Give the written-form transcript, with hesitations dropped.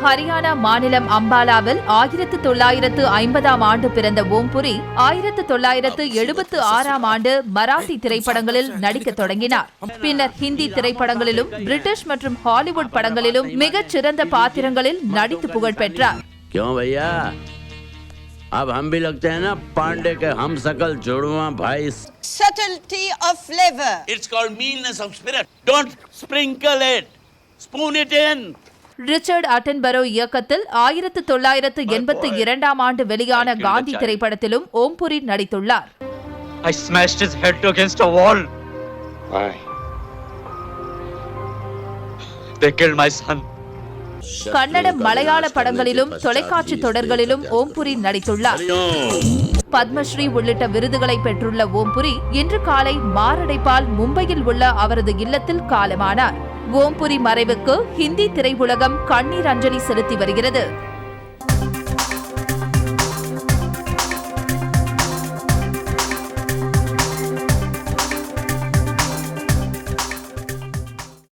ஹரியானா மாநிலம் அம்பாலாவில் 1950ஆம் ஆண்டு பிறந்த ஓம்புரி 1976ஆம் ஆண்டு மராத்தி திரைப்படங்களில் நடிக்க தொடங்கினார். பின்னர் ஹிந்தி திரைப்படங்களிலும் பிரிட்டிஷ் மற்றும் ஹாலிவுட் படங்களிலும் மிகச் சிறந்த பாத்திரங்களில் நடித்து புகழ் பெற்றார். अब हम भी लगते हैं ना पांडे के हम सकल जुड़वा भाई. Subtlety of flavor. It's called meanness of spirit. Don't sprinkle it. Spoon it in. Richard Attenborough இயக்கத்தில் 1982ஆம் ஆண்டு வெளியான காந்தி திரைப்படத்திலும் ஓம்புரி நடித்துள்ளார். I smashed his head against a wall. Why? They killed my son. Kannada மலையாள படங்களிலும் தொலைக்காட்சி தொடர்களிலும் ஓம்புரி நடித்துள்ளார். பத்மஸ்ரீ உள்ளிட்ட விருதுகளை பெற்றுள்ள ஓம்புரி இன்று காலை மாரடைப்பால் மும்பையில் உள்ள அவரது இல்லத்தில் காலமானார். ஓம்புரி மறைவுக்கு ஹிந்தி திரையுலகம் கண்ணீர் அஞ்சலி செலுத்தி வருகிறது.